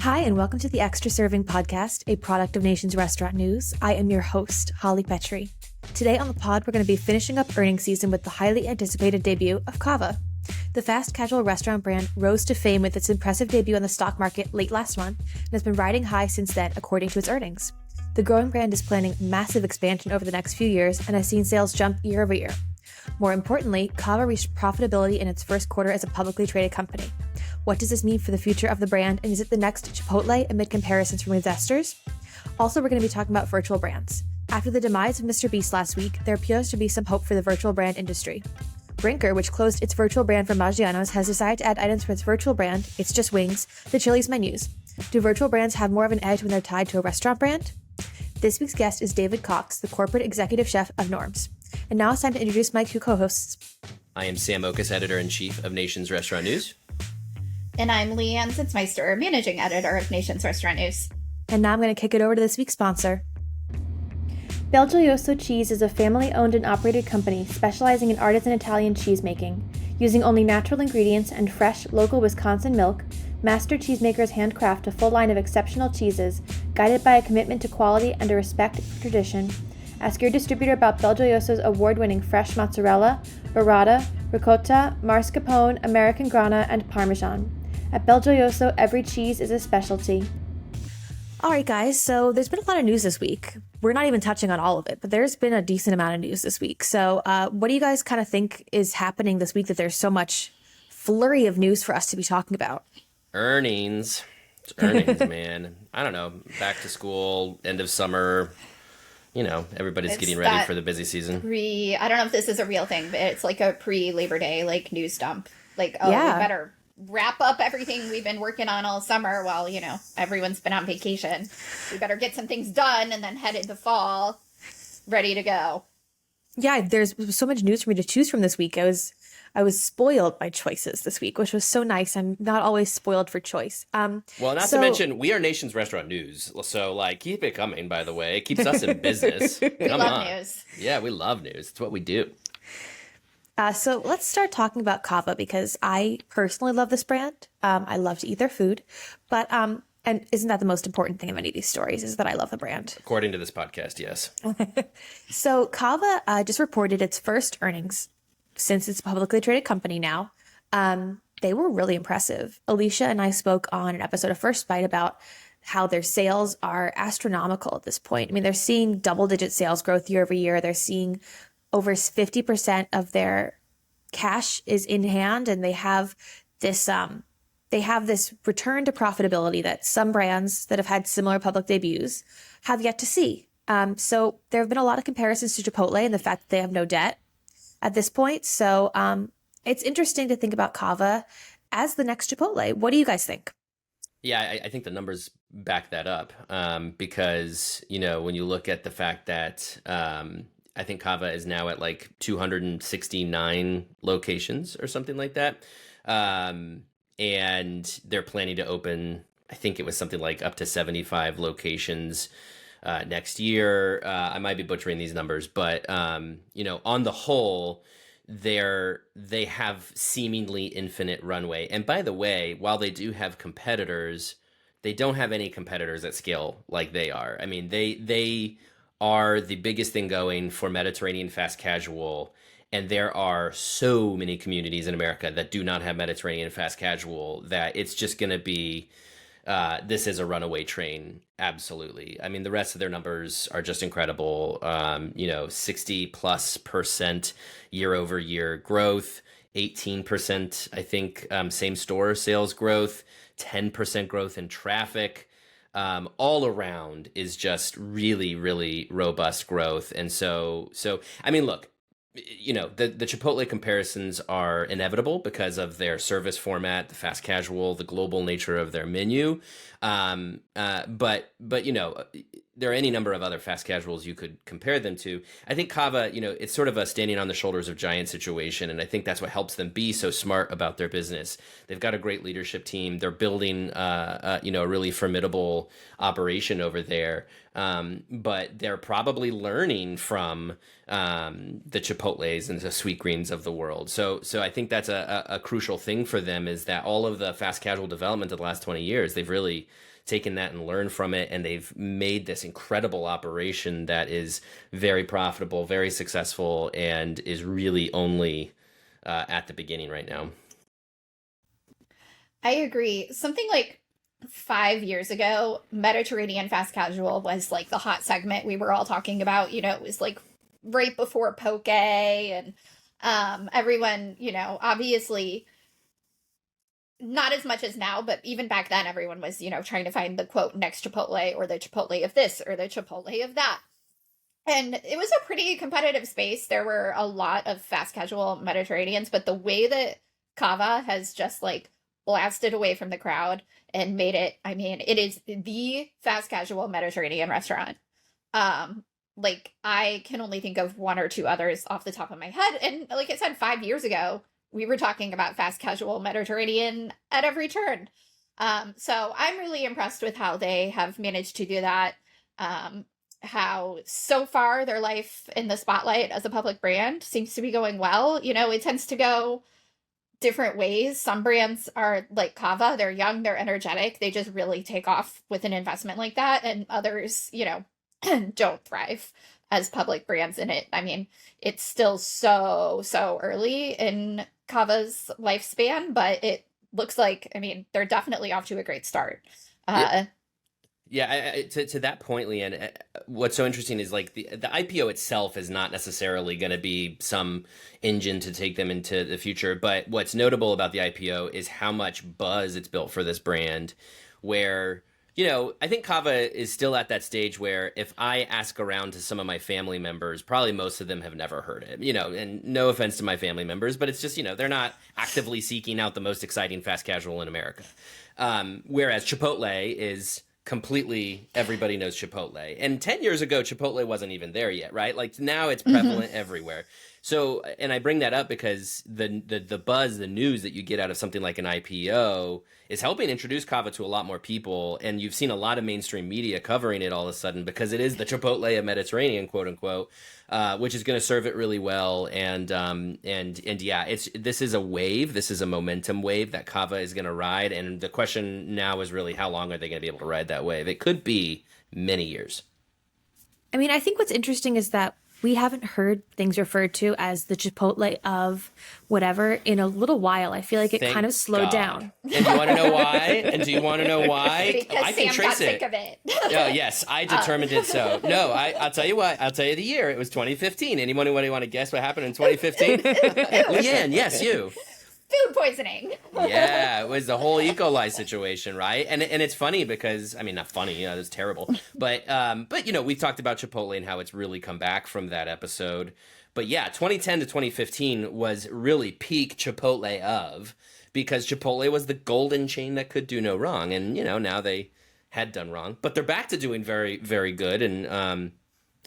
Hi, and welcome to the Extra Serving Podcast, a product of Nation's Restaurant News. I am your host, Holly Petre. Today on the pod, we're going to be finishing up earnings season with the highly anticipated debut of CAVA. The fast casual restaurant brand rose to fame with its impressive debut on the stock market late last month and has been riding high since then, according to its earnings. The growing brand is planning massive expansion over the next few years and has seen sales jump year over year. More importantly, CAVA reached profitability in its first quarter as a publicly traded company. What does this mean for the future of the brand, and is it the next Chipotle amid comparisons from investors? Also, we're going to be talking about virtual brands. After the demise of MrBeast last week, there appears to be some hope for the virtual brand industry. Brinker, which closed its virtual brand for Maggiano's, has decided to add items from its virtual brand, It's Just Wings, to Chili's menus. Do virtual brands have more of an edge when they're tied to a restaurant brand? This week's guest is David Cox, the corporate executive chef of Norms. And now it's time to introduce my two co-hosts. I am Sam Oches, editor-in-chief of Nation's Restaurant News. And I'm Leigh Zinsmeister, managing editor of Nation's Restaurant News. And now I'm going to kick it over to this week's sponsor. Belgioioso Cheese is a family-owned and operated company specializing in artisan Italian cheese making. Using only natural ingredients and fresh, local Wisconsin milk, master cheesemakers handcraft a full line of exceptional cheeses, guided by a commitment to quality and a respect for tradition. Ask your distributor about Belgioioso's award-winning fresh mozzarella, burrata, ricotta, mascarpone, American grana, and Parmesan. At Belgioioso, every cheese is a specialty. All right, guys, so there's been a lot of news this week. We're not even touching on all of it, but there's been a decent amount of news this week. So what do you guys kind of think is happening this week that there's so much flurry of news for us to be talking about? Earnings. It's earnings, man. I don't know. Back to school, end of summer. You know, everybody's getting ready for the busy season. I don't know if this is a real thing, but it's like a pre-Labor Day, like, news dump. Like, we better wrap up everything we've been working on all summer while, everyone's been on vacation. We better get some things done and then head into fall ready to go. Yeah, there's so much news for me to choose from this week. I was spoiled by choices this week, which was so nice. I'm not always spoiled for choice. Well, not to mention, we are Nation's Restaurant News. So, keep it coming, by the way. It keeps us in business. We love news. Yeah, we love news. It's what we do. So let's start talking about CAVA, because I personally love this brand. I love to eat their food. But, and isn't that the most important thing of any of these stories, is that I love the brand? According to this podcast, yes. So CAVA just reported its first earnings since it's a publicly traded company now. They were really impressive. Alicia and I spoke on an episode of First Bite about how their sales are astronomical at this point. I mean, they're seeing double-digit sales growth year over year. They're seeing over 50% of their cash is in hand, and they have this return to profitability that some brands that have had similar public debuts have yet to see. So there have been a lot of comparisons to Chipotle and the fact that they have no debt at this point. So it's interesting to think about CAVA as the next Chipotle. What do you guys think? Yeah, I think the numbers back that up because, when you look at the fact that I think CAVA is now at like 269 locations or something like that. And they're planning to open, I think it was something like up to 75 locations next year. I might be butchering these numbers, but, on the whole, they have seemingly infinite runway. And by the way, while they do have competitors, they don't have any competitors at scale like they are. I mean, they are the biggest thing going for Mediterranean fast casual, and there are so many communities in America that do not have Mediterranean fast casual that it's just going to be this is a runaway train. Absolutely. I mean, the rest of their numbers are just incredible. 60+% year over year growth, 18%, I think, same store sales growth, 10% growth in traffic. All around is just really, really robust growth. And so, I mean, look, the Chipotle comparisons are inevitable because of their service format, the fast casual, the global nature of their menu. But there are any number of other fast casuals you could compare them to. I think CAVA, it's sort of a standing on the shoulders of giants situation, and I think that's what helps them be so smart about their business. They've got a great leadership team. They're building, a really formidable operation over there. But they're probably learning from the Chipotles and the Sweetgreens of the world. So I think that's a crucial thing for them, is that all of the fast casual development of the last 20 years, they've really taken that and learned from it, and they've made this incredible operation that is very profitable, very successful, and is really only at the beginning right now. I agree. Something like 5 years ago, Mediterranean fast casual was like the hot segment we were all talking about. It was like right before poke, and everyone, obviously not as much as now, but even back then, everyone was, trying to find the quote next Chipotle, or the Chipotle of this, or the Chipotle of that. And it was a pretty competitive space. There were a lot of fast casual Mediterraneans, but the way that CAVA has just like blasted away from the crowd and made it, it is the fast casual Mediterranean restaurant. Like, I can only think of one or two others off the top of my head. And like I said, 5 years ago, we were talking about fast casual Mediterranean at every turn. So I'm really impressed with how they have managed to do that. How so far their life in the spotlight as a public brand seems to be going well. It tends to go different ways. Some brands are like CAVA, they're young, they're energetic, they just really take off with an investment like that. And others, don't thrive as public brands in it. It's still so early in CAVA's lifespan, but it looks like, they're definitely off to a great start. Yeah, to that point, Leanne, what's so interesting is like the IPO itself is not necessarily going to be some engine to take them into the future. But what's notable about the IPO is how much buzz it's built for this brand, where, I think CAVA is still at that stage where if I ask around to some of my family members, probably most of them have never heard it, and no offense to my family members, but it's just, they're not actively seeking out the most exciting fast casual in America. Whereas Chipotle is completely, everybody knows Chipotle. And 10 years ago, Chipotle wasn't even there yet, right? Like, now it's prevalent everywhere. So, and I bring that up because the buzz, the news that you get out of something like an IPO is helping introduce CAVA to a lot more people. And you've seen a lot of mainstream media covering it all of a sudden because it is the Chipotle of Mediterranean, quote unquote, which is going to serve it really well. And yeah, this is a wave. This is a momentum wave that CAVA is going to ride. And the question now is really, how long are they going to be able to ride that wave? It could be many years. I think what's interesting is that we haven't heard things referred to as the Chipotle of whatever in a little while. I feel like it kind of slowed down. And do you want to know why? Because I can Sam trace got sick of it. Oh, yes, I determined it so. No, I'll tell you what. I'll tell you the year. It was 2015. Anyone want to guess what happened in 2015? Leanne, yes, you. Food poisoning. Yeah, it was the whole E. coli situation, right? And it's funny because, not funny, it was terrible. But we've talked about Chipotle and how it's really come back from that episode. But yeah, 2010 to 2015 was really peak Chipotle of, because Chipotle was the golden chain that could do no wrong. And, now they had done wrong. But they're back to doing very, very good. And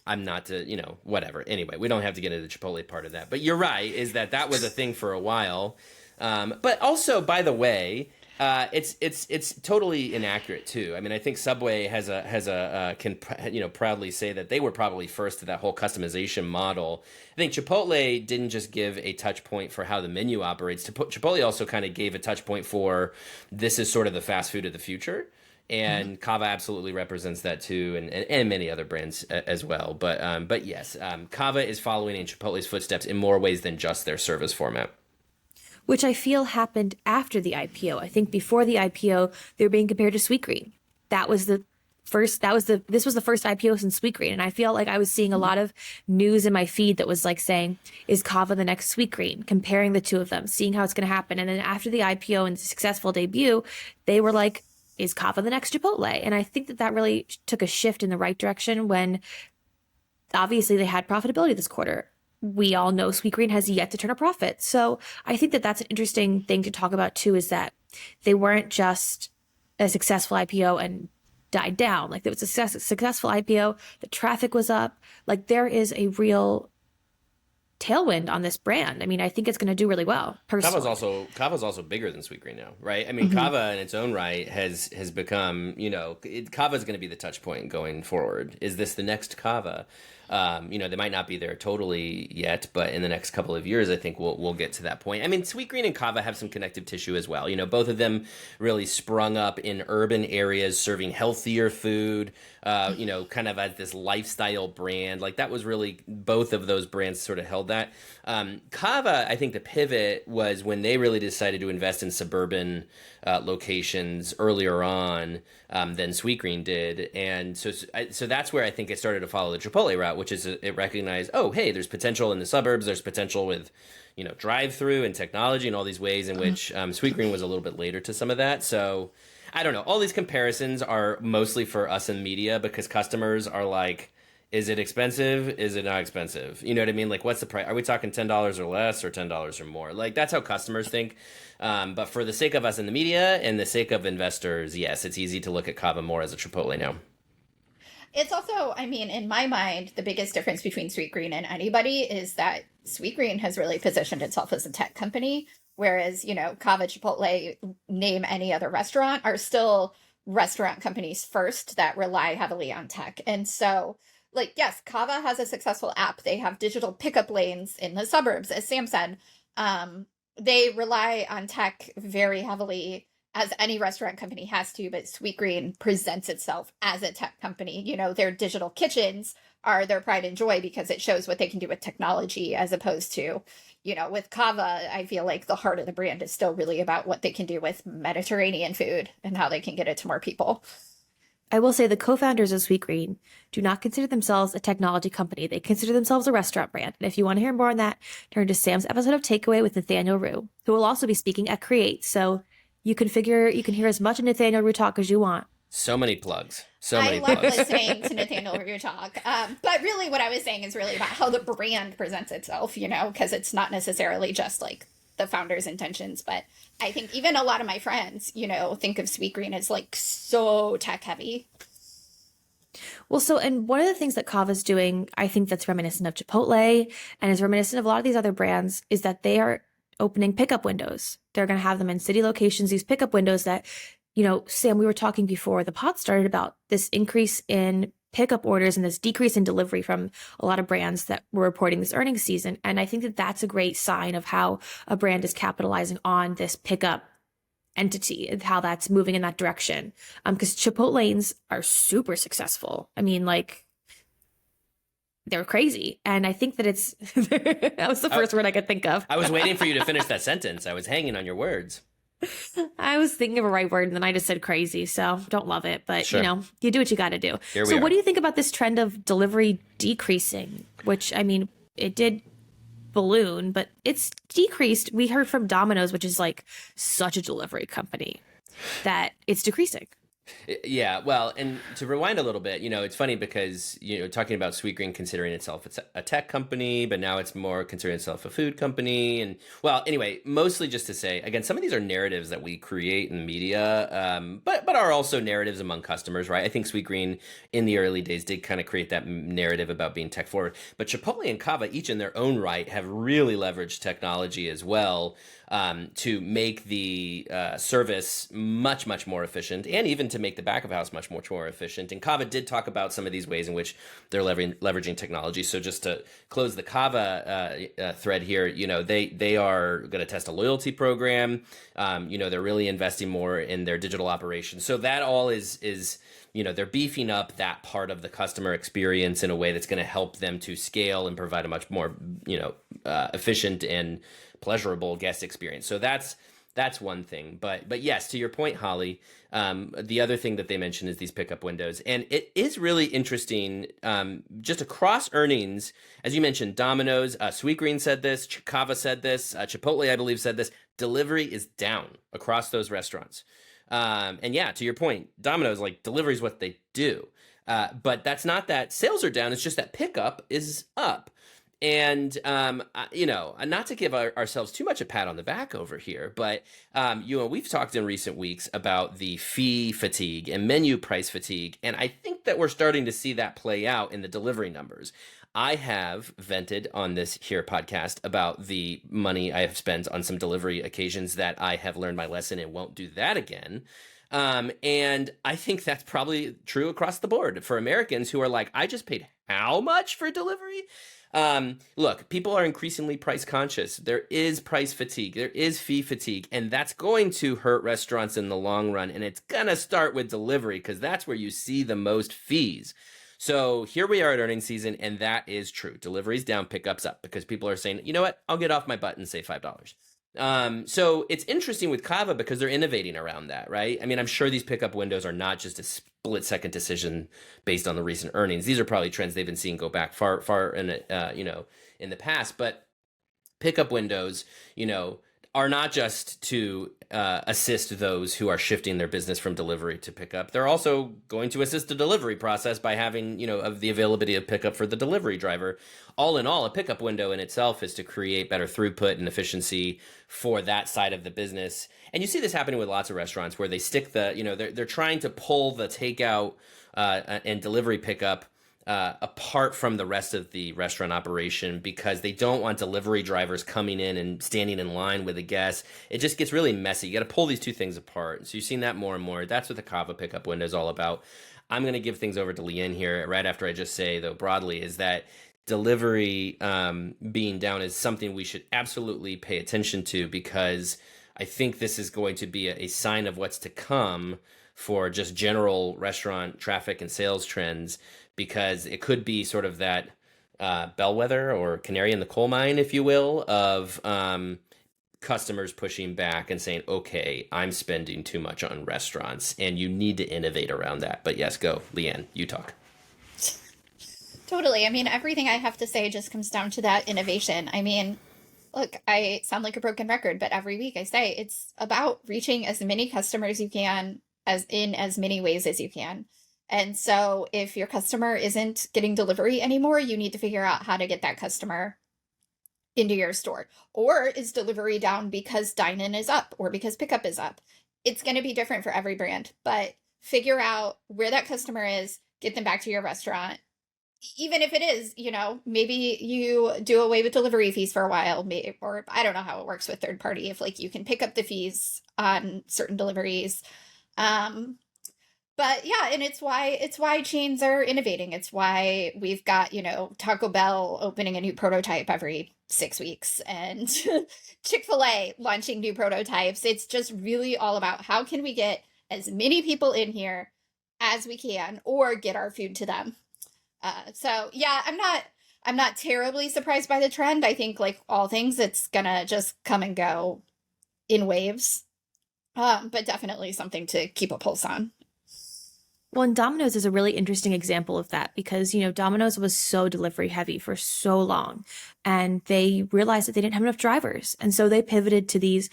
I'm not to, whatever. Anyway, we don't have to get into the Chipotle part of that. But you're right, is that was a thing for a while. But also, by the way, it's totally inaccurate too. I think Subway can proudly say that they were probably first to that whole customization model. I think Chipotle didn't just give a touch point for how the menu operates. Chipotle also kind of gave a touch point for, this is sort of the fast food of the future. And CAVA absolutely represents that too, and many other brands as well. But yes, CAVA is following in Chipotle's footsteps in more ways than just their service format. Which I feel happened after the IPO. I think before the IPO, they were being compared to Sweetgreen. This was the first IPO since Sweetgreen. And I feel like I was seeing a lot of news in my feed that was like saying, is CAVA the next Sweetgreen? Comparing the two of them, seeing how it's going to happen. And then after the IPO and the successful debut, they were like, is CAVA the next Chipotle? And I think that really took a shift in the right direction when obviously they had profitability this quarter. We all know Sweetgreen has yet to turn a profit. So I think that that's an interesting thing to talk about too, is that they weren't just a successful IPO and died down. Like, there was a successful IPO, the traffic was up. Like, there is a real tailwind on this brand. I mean, I think it's going to do really well. Personally. Cava's also bigger than Sweetgreen now, right? I mean, Cava in its own right has become, Cava is going to be the touch point going forward. Is this the next Cava? They might not be there totally yet, but in the next couple of years, I think we'll get to that point. I mean, Sweetgreen and Cava have some connective tissue as well. Both of them really sprung up in urban areas, serving healthier food, kind of as this lifestyle brand. Like, that was really, both of those brands sort of held that. Cava, I think the pivot was when they really decided to invest in suburban locations earlier on than Sweetgreen did. And so that's where I think it started to follow the Chipotle route, which is it recognized, oh, hey, there's potential in the suburbs. There's potential with, drive-through and technology and all these ways in which Sweetgreen was a little bit later to some of that. So I don't know. All these comparisons are mostly for us in media because customers are like, is it expensive? Is it not expensive? You know what I mean? Like, what's the price? Are we talking $10 or less or $10 or more? Like, that's how customers think. But for the sake of us in the media and the sake of investors, yes, it's easy to look at Cava more as a Chipotle now. It's also, I mean, in my mind, the biggest difference between Sweetgreen and anybody is that Sweetgreen has really positioned itself as a tech company, whereas, Cava, Chipotle, name any other restaurant, are still restaurant companies first that rely heavily on tech. And so, like, yes, Cava has a successful app. They have digital pickup lanes in the suburbs, as Sam said. They rely on tech very heavily, as any restaurant company has to, but Sweetgreen presents itself as a tech company. Their digital kitchens are their pride and joy because it shows what they can do with technology, as opposed to, with Cava, I feel like the heart of the brand is still really about what they can do with Mediterranean food and how they can get it to more people. I will say the co-founders of Sweetgreen do not consider themselves a technology company. They consider themselves a restaurant brand. And if you want to hear more on that, turn to Sam's episode of Takeaway with Nathaniel Rue, who will also be speaking at Create. So you can hear as much of Nathaniel Rue talk as you want. So many plugs. I love listening to Nathaniel Rue talk. But really what I was saying is really about how the brand presents itself, because it's not necessarily just like the founder's intentions, but I think even a lot of my friends, think of Sweetgreen as like so tech heavy. Well, and one of the things that Cava's doing, I think that's reminiscent of Chipotle and is reminiscent of a lot of these other brands, is that they are opening pickup windows. They're going to have them in city locations, these pickup windows that, Sam, we were talking before the pod started about this increase in pickup orders and this decrease in delivery from a lot of brands that were reporting this earnings season. And I think that that's a great sign of how a brand is capitalizing on this pickup entity and how that's moving in that direction. Because Chipotlanes are super successful. I mean, like, they're crazy. And I think that it's, that was the first word I could think of. I was waiting for you to finish that sentence. I was hanging on your words. I was thinking of a right word and then I just said crazy. So don't love it, but sure. You do what you got to do. So what do you think about this trend of delivery decreasing, which, I mean, it did balloon, but it's decreased. We heard from Domino's, which is like such a delivery company, that it's decreasing. Yeah, well, and to rewind a little bit, it's funny because, talking about Sweetgreen considering itself a tech company, but now it's more considering itself a food company. And well, anyway, mostly just to say, again, some of these are narratives that we create in media, but are also narratives among customers, right? I think Sweetgreen in the early days did kind of create that narrative about being tech forward. But Chipotle and Cava, each in their own right, have really leveraged technology as well to make the service much, much more efficient, and even to make the back of house much more efficient. And Cava did talk about some of these ways in which they're leveraging technology. So just to close the Cava thread here, they are going to test a loyalty program. They're really investing more in their digital operations. So that all is they're beefing up that part of the customer experience in a way that's going to help them to scale and provide a much more, efficient and pleasurable guest experience. So that's one thing. But yes, to your point, Holly, the other thing that they mentioned is these pickup windows. And it is really interesting, just across earnings, as you mentioned, Domino's, Sweetgreen said this, Cava said this, Chipotle, I believe, said this. Delivery is down across those restaurants. And yeah, to your point, Domino's, like, delivery is what they do. But that's not that sales are down. It's just that pickup is up. And, not to give ourselves too much a pat on the back over here, but, we've talked in recent weeks about the fee fatigue and menu price fatigue. And I think that we're starting to see that play out in the delivery numbers. I have vented on this here podcast about the money I have spent on some delivery occasions that I have learned my lesson and won't do that again. And I think that's probably true across the board for Americans who are like, I just paid how much for delivery? Look, people are increasingly price conscious. There is price fatigue. There is fee fatigue, and that's going to hurt restaurants in the long run. And it's going to start with delivery because that's where you see the most fees. So here we are at earnings season, and that is true. Delivery's down, pickups up, because people are saying, you know what, I'll get off my butt and save $5. So it's interesting with CAVA because they're innovating around that, right? I mean, I'm sure these pickup windows are not just a split second decision based on the recent earnings. These are probably trends they've been seeing go back far in in the past. But pickup windows, are not just to assist those who are shifting their business from delivery to pickup. They're also going to assist the delivery process by having, of the availability of pickup for the delivery driver. All in all, a pickup window in itself is to create better throughput and efficiency for that side of the business. And you see this happening with lots of restaurants where they stick they're trying to pull the takeout and delivery pickup apart from the rest of the restaurant operation because they don't want delivery drivers coming in and standing in line with the guests. It just gets really messy. You got to pull these two things apart. So you've seen that more and more. That's what the CAVA pickup window is all about. I'm going to give things over to Leigh here right after I just say, though, broadly, is that delivery being down is something we should absolutely pay attention to because I think this is going to be a sign of what's to come for just general restaurant traffic and sales trends, because it could be sort of that bellwether or canary in the coal mine, if you will, of customers pushing back and saying, okay, I'm spending too much on restaurants, and you need to innovate around that. But yes, go, Leigh, you talk. Totally. I mean, everything I have to say just comes down to that innovation. I mean, look, I sound like a broken record, but every week I say it's about reaching as many customers you can as in as many ways as you can. And so if your customer isn't getting delivery anymore, you need to figure out how to get that customer into your store. Or is delivery down because dine-in is up or because pickup is up? It's going to be different for every brand, but figure out where that customer is, get them back to your restaurant. Even if it is, maybe you do away with delivery fees for a while, or I don't know how it works with third party, if like you can pick up the fees on certain deliveries. But yeah, and it's why chains are innovating. It's why we've got, Taco Bell opening a new prototype every 6 weeks and Chick-fil-A launching new prototypes. It's just really all about how can we get as many people in here as we can or get our food to them. So yeah, I'm not terribly surprised by the trend. I think like all things, it's gonna just come and go in waves. But definitely something to keep a pulse on. Well, and Domino's is a really interesting example of that because, Domino's was so delivery heavy for so long and they realized that they didn't have enough drivers. And so they pivoted to these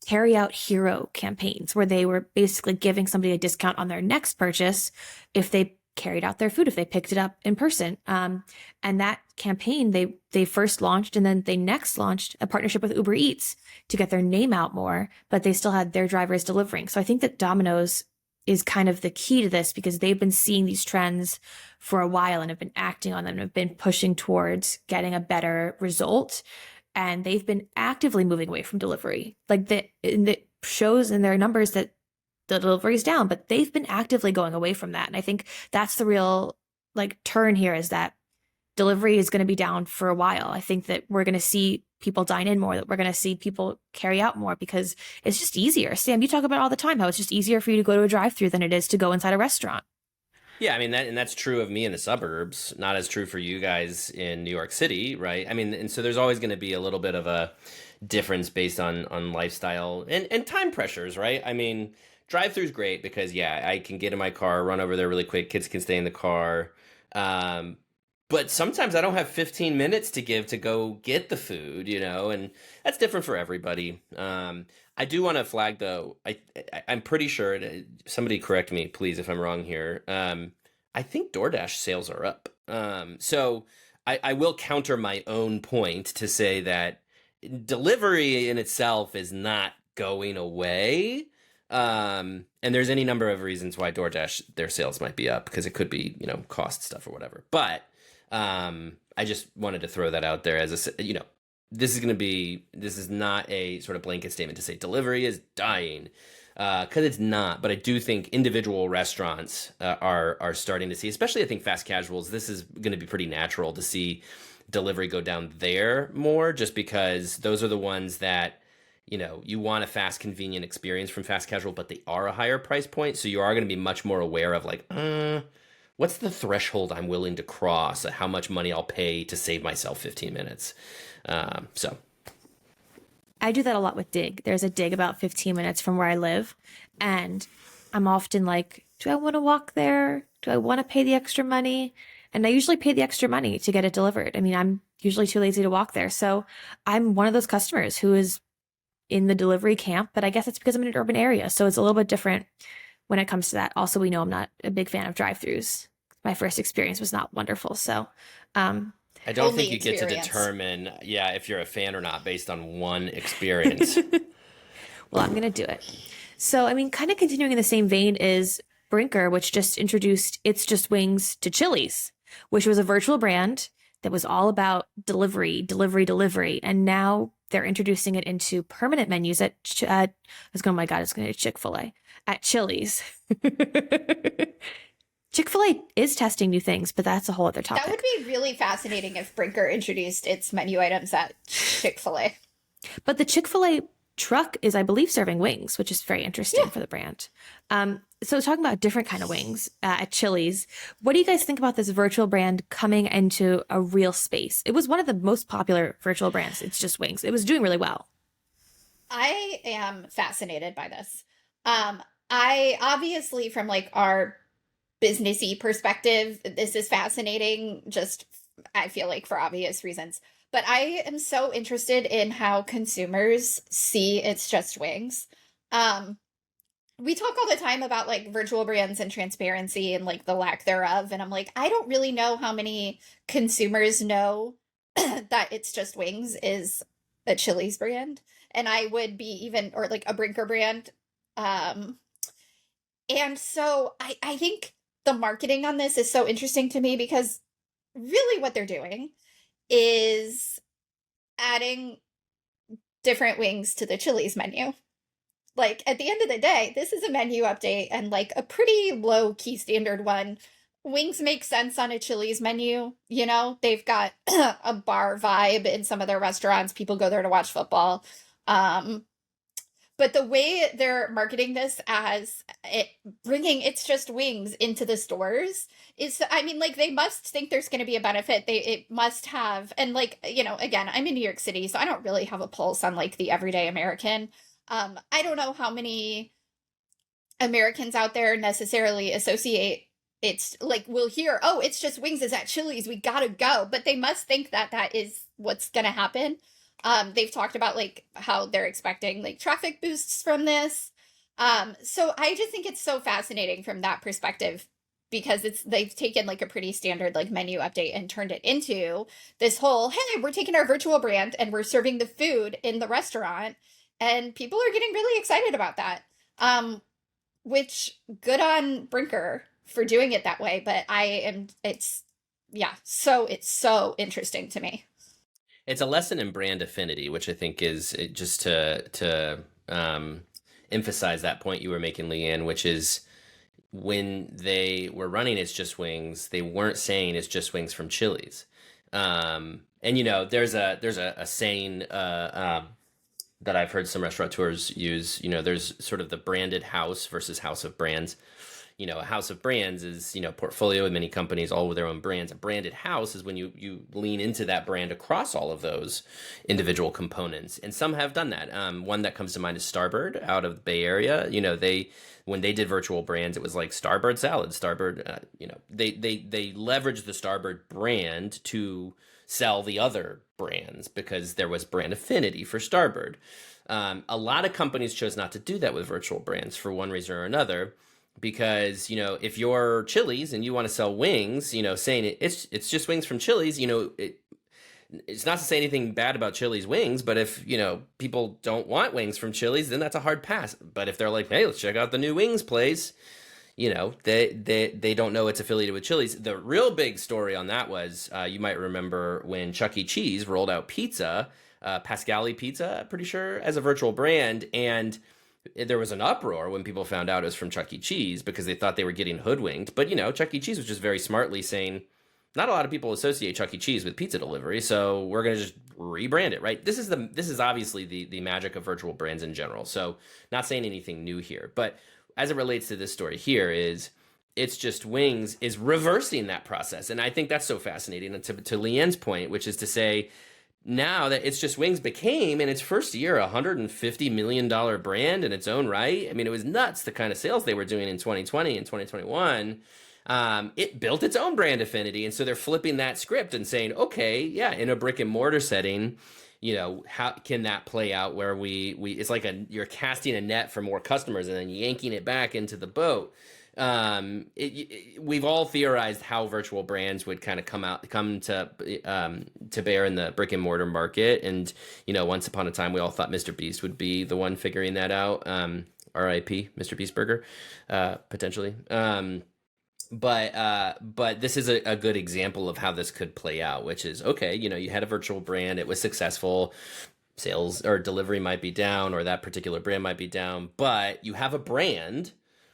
carry out hero campaigns where they were basically giving somebody a discount on their next purchase if they carried out their food, if they picked it up in person. And that campaign, they first launched and then they next launched a partnership with Uber Eats to get their name out more, but they still had their drivers delivering. So I think that Domino's is kind of the key to this because they've been seeing these trends for a while and have been acting on them and have been pushing towards getting a better result. And they've been actively moving away from delivery. Like it shows in their numbers that the delivery is down, but they've been actively going away from that. And I think that's the real turn here is that delivery is going to be down for a while. I think that we're going to see people dine in more, that we're going to see people carry out more because it's just easier. Sam, you talk about it all the time, how it's just easier for you to go to a drive-thru than it is to go inside a restaurant. Yeah, I mean, that's true of me in the suburbs, not as true for you guys in New York City, right? I mean, and so there's always going to be a little bit of a difference based on lifestyle and time pressures, right? I mean, drive-thru is great because, yeah, I can get in my car, run over there really quick, kids can stay in the car. But sometimes I don't have 15 minutes to give to go get the food, and that's different for everybody. I do want to flag, though, I'm pretty sure, somebody correct me, please, if I'm wrong here. I think DoorDash sales are up. So I will counter my own point to say that delivery in itself is not going away. And there's any number of reasons why DoorDash, their sales might be up, because it could be, cost stuff or whatever. But I just wanted to throw that out there as this is not a sort of blanket statement to say delivery is dying, because it's not. But I do think individual restaurants are starting to see, especially I think fast casuals, this is going to be pretty natural to see delivery go down there more, just because those are the ones that, you want a fast, convenient experience from fast casual, but they are a higher price point. So you are going to be much more aware of like, what's the threshold I'm willing to cross, how much money I'll pay to save myself 15 minutes. So I do that a lot with Dig. There's a Dig about 15 minutes from where I live. And I'm often like, do I want to walk there? Do I want to pay the extra money? And I usually pay the extra money to get it delivered. I mean, I'm usually too lazy to walk there. So I'm one of those customers who is in the delivery camp, but I guess it's because I'm in an urban area. So it's a little bit different when it comes to that. Also, we know I'm not a big fan of drive-thrus. My first experience was not wonderful. So I don't think you get to determine, if you're a fan or not based on one experience. Well, I'm going to do it. So, I mean, kind of continuing in the same vein is Brinker, which just introduced It's Just Wings to Chili's, which was a virtual brand that was all about delivery. And now they're introducing it into permanent menus at I was going, oh my God, it's going to be Chick-fil-A at Chili's. Chick-fil-A is testing new things, but that's a whole other topic. That would be really fascinating if Brinker introduced its menu items at Chick-fil-A. But the Chick-fil-A truck is, I believe, serving wings, which is very interesting for the brand. So talking about different kind of wings at Chili's, what do you guys think about this virtual brand coming into a real space? It was one of the most popular virtual brands. It's Just Wings. It was doing really well. I am fascinated by this. I obviously, from like our businessy perspective, this is fascinating, just I feel like for obvious reasons. But I am so interested in how consumers see It's Just Wings. We talk all the time about like virtual brands and transparency and like the lack thereof. And I'm like, I don't really know how many consumers know that It's Just Wings is a Chili's brand. And I would be or like a Brinker brand. And so I think the marketing on this is so interesting to me, because really what they're doing is adding different wings to the Chili's menu. Like, at the end of the day, this is a menu update, and like a pretty low key standard one. Wings make sense on a Chili's menu. They've got a bar vibe in some of their restaurants. People go there to watch football. But the way they're marketing this as bringing It's Just Wings into the stores is, I mean, like, they must think there's going to be a benefit. It must have, and like, again, I'm in New York City, so I don't really have a pulse on like the everyday American. I don't know how many Americans out there necessarily associate it's like, we'll hear, oh, It's Just Wings is at Chili's, we gotta go. But they must think that that is what's gonna happen. They've talked about like how they're expecting like traffic boosts from this. So I just think it's so fascinating from that perspective, because they've taken like a pretty standard like menu update and turned it into this whole, hey, we're taking our virtual brand and we're serving the food in the restaurant. And people are getting really excited about that, which good on Brinker for doing it that way. But it's so interesting to me. It's a lesson in brand affinity, which I think is just to emphasize that point you were making, Leanne, which is when they were running It's Just Wings, they weren't saying It's Just Wings from Chili's. And there's a saying that I've heard some restaurateurs use. There's sort of the branded house versus house of brands. A house of brands is, portfolio with many companies, all with their own brands. A branded house is when you lean into that brand across all of those individual components. And some have done that. One that comes to mind is Starboard out of the Bay Area. When they did virtual brands, it was like Starboard salad, Starboard, they leveraged the Starboard brand to sell the other brands because there was brand affinity for Starboard. A lot of companies chose not to do that with virtual brands for one reason or another. because, if you're Chili's and you want to sell wings, saying it's just wings from Chili's, it's not to say anything bad about Chili's wings, but if, people don't want wings from Chili's, then that's a hard pass. But if they're like, hey, let's check out the new wings place, they don't know it's affiliated with Chili's. The real big story on that was, you might remember when Chuck E. Cheese rolled out pizza, Pascali Pizza, pretty sure, as a virtual brand. And there was an uproar when people found out it was from Chuck E. Cheese because they thought they were getting hoodwinked. But, Chuck E. Cheese was just very smartly saying, not a lot of people associate Chuck E. Cheese with pizza delivery, so we're going to just rebrand it, right? This is obviously the magic of virtual brands in general. So not saying anything new here, but as it relates to this story here is It's Just Wings is reversing that process. And I think that's so fascinating. And to Leanne's point, which is to say, now that It's Just Wings became, in its first year, a $150 million brand in its own right. I mean, it was nuts, the kind of sales they were doing in 2020 and 2021. It built its own brand affinity. And so they're flipping that script and saying, okay, yeah, in a brick and mortar setting, how can that play out where we it's like you're casting a net for more customers and then yanking it back into the boat. We've all theorized how virtual brands would kind of come to bear in the brick and mortar market. And, once upon a time, we all thought MrBeast would be the one figuring that out. R.I.P. MrBeast Burger, potentially. But this is a good example of how this could play out, which is, okay, you had a virtual brand, it was successful, sales or delivery might be down, or that particular brand might be down, but you have a brand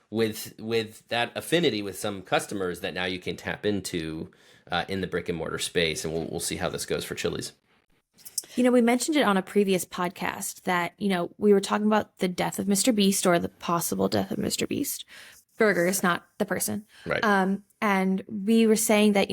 with that affinity with some customers that now you can tap into in the brick and mortar space. And we'll see how this goes for Chili's. We mentioned it on a previous podcast that, we were talking about the death of MrBeast, or the possible death of MrBeast. Burgers, not the person. Right. And we were saying that,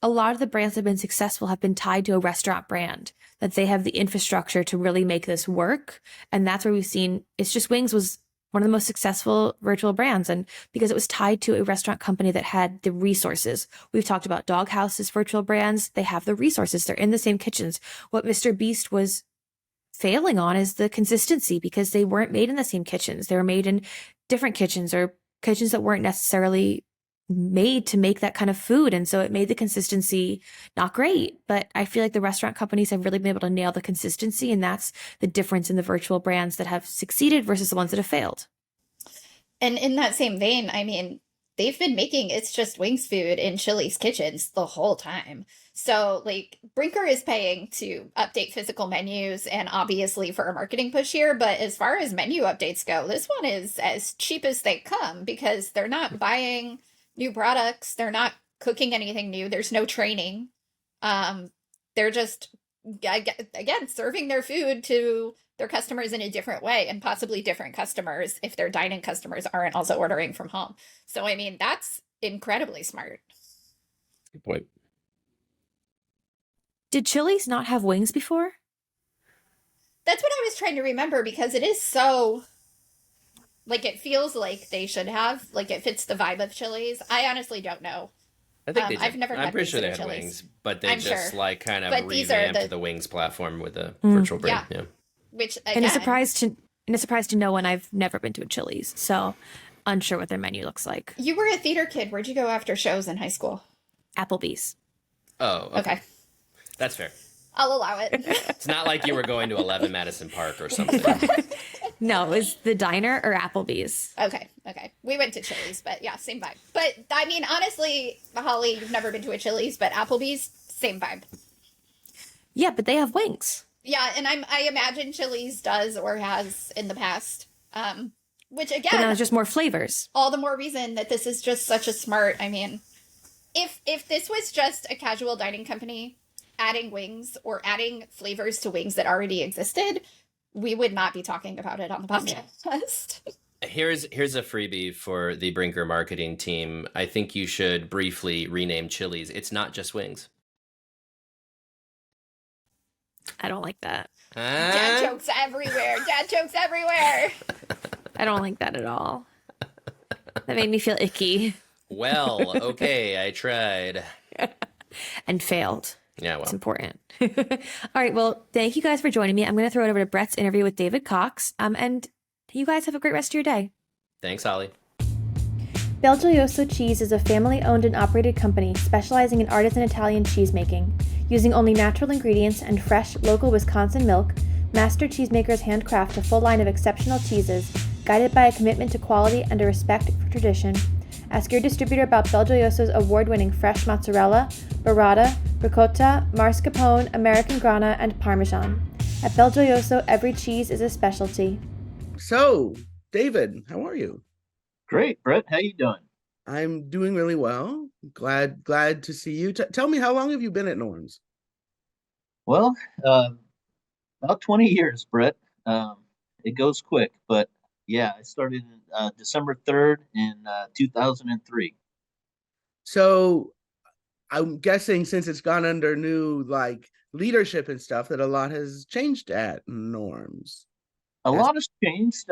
a lot of the brands that have been successful have been tied to a restaurant brand, that they have the infrastructure to really make this work. And that's where we've seen It's Just Wings was one of the most successful virtual brands. And because it was tied to a restaurant company that had the resources. We've talked about Doghouse's virtual brands. They have the resources. They're in the same kitchens. What MrBeast was failing on is the consistency, because they weren't made in the same kitchens. They were made in different kitchens, or kitchens that weren't necessarily made to make that kind of food. And so it made the consistency not great. But I feel like the restaurant companies have really been able to nail the consistency. And that's the difference in the virtual brands that have succeeded versus the ones that have failed. And in that same vein, I mean, they've been making It's Just Wings food in Chili's kitchens the whole time. So Brinker is paying to update physical menus and obviously for a marketing push here. But as far as menu updates go, this one is as cheap as they come, because they're not buying new products. They're not cooking anything new. There's no training. They're just, again, serving their food to their customers in a different way, and possibly different customers if their dine-in customers aren't also ordering from home. So, I mean, that's incredibly smart. Good point. Did Chili's not have wings before? That's what I was trying to remember, because it is so, it feels like they should have, it fits the vibe of Chili's. I honestly don't know. I think they did. I've never had I'm pretty sure they at had Chili's. wings, but they I'm just sure. kind of But these are revamped the wings platform with a virtual brand. Yeah. Yeah. Which, again, And a surprise to no one. I've never been to a Chili's, so unsure what their menu looks like. you were a theater kid. Where'd you go after shows in high school? Applebee's. Oh, Okay. That's fair. I'll allow it. It's not like you were going to 11 Madison Park or something. No, it was the diner or Applebee's. Okay. We went to Chili's, but yeah, same vibe. But I mean, honestly, Holly, you've never been to a Chili's, but Applebee's, same vibe. Yeah, but they have wings. Yeah, and I imagine Chili's does or has in the past. Which But now again, there's just more flavors. all the more reason that this is just such a smart. I mean, if this was just a casual dining company adding wings or adding flavors to wings that already existed, we would not be talking about it on the podcast. Here's a freebie for the Brinker marketing team. I think you should briefly rename Chili's. It's Not Just Wings. I don't like that. Dad jokes everywhere. Dad jokes everywhere. I don't like that at all. That made me feel icky Well, okay, I tried. and failed. Yeah, well. It's important. All right. Well, thank you guys for joining me. I'm going to throw it over to Brett's interview with David Cox. And you guys have a great rest of your day. Thanks, Holly. Belgioioso Cheese is a family-owned and operated company specializing in artisan Italian cheesemaking. Using only natural ingredients and fresh, local Wisconsin milk, master cheesemakers handcraft a full line of exceptional cheeses, guided by a commitment to quality and a respect for tradition. Ask your distributor about Belgioioso's award-winning fresh mozzarella, burrata, ricotta, mascarpone, American grana, and Parmesan. At Belgioioso, every cheese is a specialty. So, David, how are you? Great, Brett. How you doing? I'm doing really well. Glad to see you. Tell me, how long have you been at Norm's? Well, about 20 years, Brett. It goes quick, but yeah, I started December 3rd in 2003. So, I'm guessing since it's gone under new leadership and stuff, that a lot has changed at Norm's. A lot has changed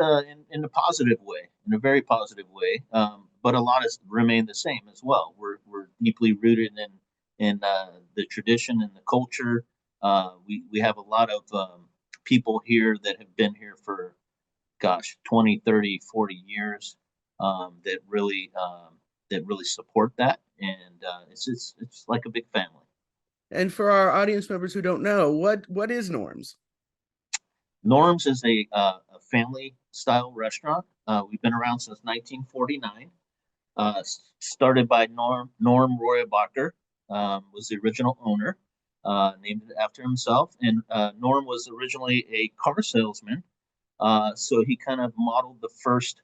in a positive way, in a very positive way, but a lot has remained the same as well. We're deeply rooted in the tradition and the culture. We have a lot of people here that have been here for, 20, 30, 40 years that really support that, and it's like a big family. And for our audience members who don't know, what is Norm's? Norm's is a family style restaurant. We've been around since 1949. Started by Norm Royabacher, was the original owner, named it after himself. And Norm was originally a car salesman, so he kind of modeled the first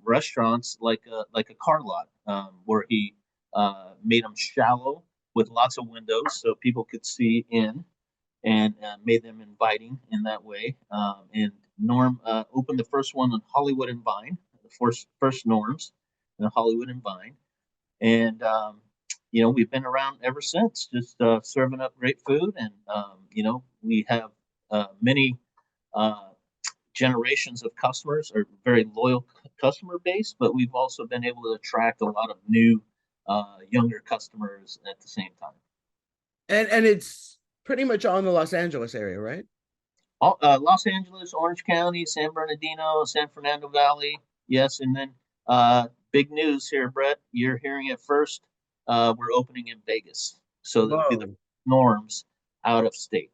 restaurants like a car lot, where he made them shallow with lots of windows so people could see in, and made them inviting in that way. And Norm opened the first one on Hollywood and Vine, the first Norm's in Hollywood and Vine. And, we've been around ever since, just serving up great food. And, we have many generations of customers, or very loyal customer base, but we've also been able to attract a lot of new, younger customers at the same time. And it's pretty much all in the Los Angeles area, right? Los Angeles, Orange County, San Bernardino, San Fernando Valley. Yes. And then big news here, Brett. You're hearing it first. We're opening in Vegas. So that'll be the Norm's out of state.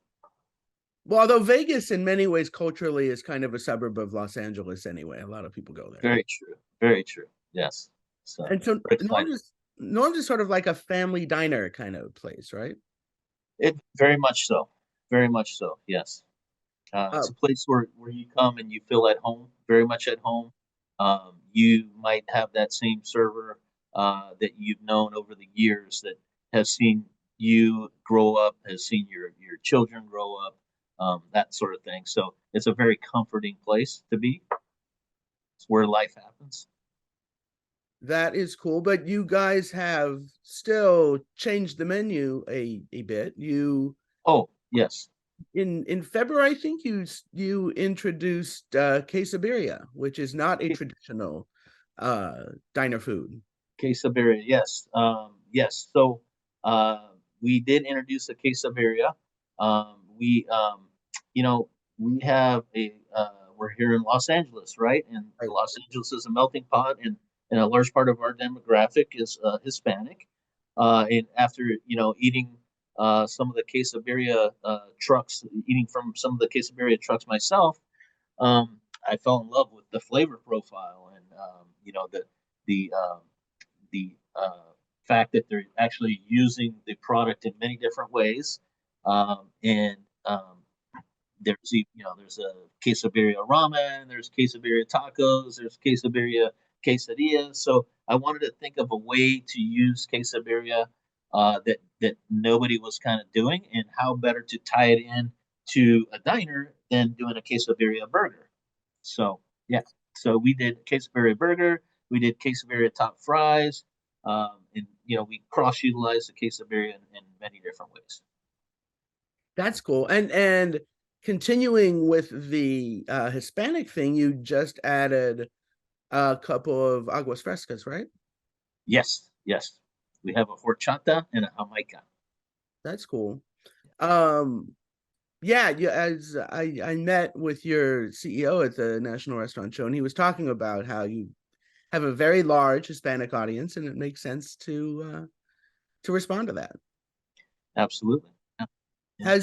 Well, although Vegas in many ways culturally is kind of a suburb of Los Angeles anyway. A lot of people go there. Very true. Very true. Yes. So Norm's is sort of like a family diner kind of place, right? It very much so. Very much so. Yes. It's a place where you come and you feel at home, very much at home. You might have that same server that you've known over the years, that has seen you grow up, has seen your children grow up, that sort of thing. So it's a very comforting place to be. It's where life happens. That is cool, but you guys have still changed the menu a bit. Oh, yes. In February, I think you introduced quesadilla, which is not a traditional diner food. Quesadilla, yes. Yes. So we did introduce a quesadilla. We we have we're here in Los Angeles, right? And Los Angeles is a melting pot, and a large part of our demographic is Hispanic. And after eating some of the quesadilla trucks, eating from some of the quesadilla trucks myself, I fell in love with the flavor profile, and the fact that they're actually using the product in many different ways. And there's a quesadilla ramen, there's quesadilla tacos, there's quesadilla. So I wanted to think of a way to use quesadilla that nobody was kind of doing, and how better to tie it in to a diner than doing a quesadilla burger. So yeah, so we did quesadilla burger, we did quesadilla top fries, and we cross-utilized the quesadilla in many different ways. That's cool. And continuing with the Hispanic thing, you just added a couple of aguas frescas, right? Yes. We have a horchata and a jamaica. That's cool. Yeah, as I met with your CEO at the National Restaurant Show, and he was talking about how you have a very large Hispanic audience, and it makes sense to respond to that. Absolutely. Yeah.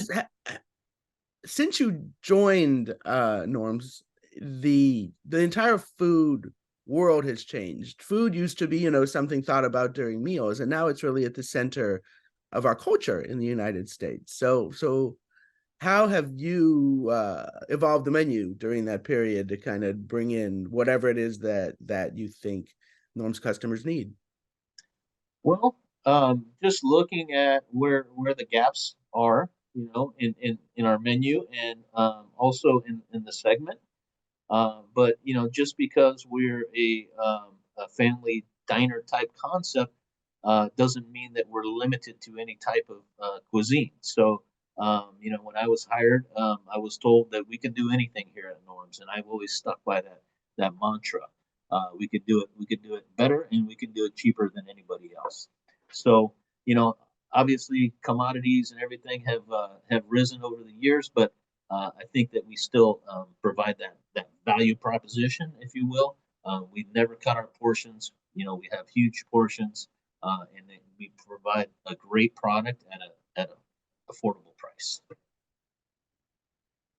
Since you joined Norms, the entire food world has changed. Food used to be, something thought about during meals, and now it's really at the center of our culture in the United States. So how have you evolved the menu during that period to kind of bring in whatever it is that you think Norm's customers need? Well, just looking at where the gaps are, in our menu, and also in the segment. But just because we're a family diner type concept doesn't mean that we're limited to any type of cuisine. So, when I was hired, I was told that we can do anything here at Norm's, and I've always stuck by that mantra. We could do it. We could do it better, and we can do it cheaper than anybody else. So, obviously, commodities and everything have risen over the years, but I think that we still provide that value proposition, if you will. We never cut our portions. We have huge portions, and then we provide a great product at an affordable price.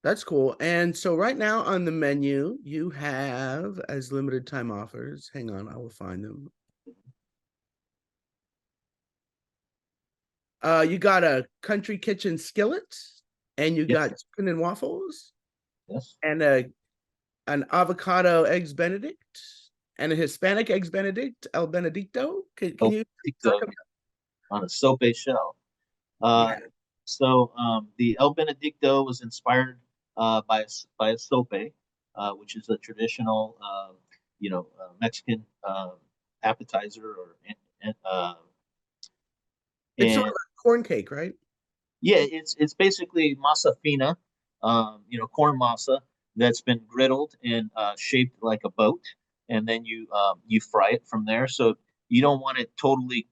That's cool. And so right now on the menu, you have as limited time offers. Hang on, I will find them. You got a country kitchen skillet, and you got chicken and waffles, Yes, and an avocado eggs Benedict, and a Hispanic eggs Benedict, El Benedicto. Can you talk about? on a sope shell. Yeah. So the El Benedicto was inspired by a sope, which is a traditional, Mexican appetizer, It's sort of a corn cake, right? yeah, it's basically masa fina, corn masa that's been griddled and shaped like a boat, and then you fry it from there. So you don't want it totally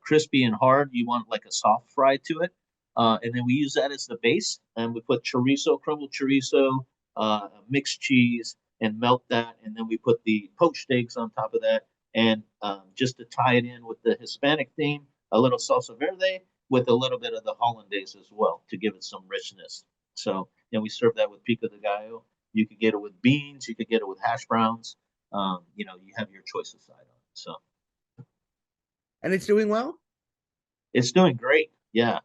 crispy and hard. You want like a soft fry to it, and then we use that as the base, and we put chorizo, crumbled chorizo, mixed cheese, and melt that, and then we put the poached eggs on top of that, and just to tie it in with the Hispanic theme, a little salsa verde with a little bit of the hollandaise as well to give it some richness. So, we serve that with pico de gallo. You could get it with beans. You could get it with hash browns. You have your choice of side on it. So, And it's doing well? it's doing great. Yeah.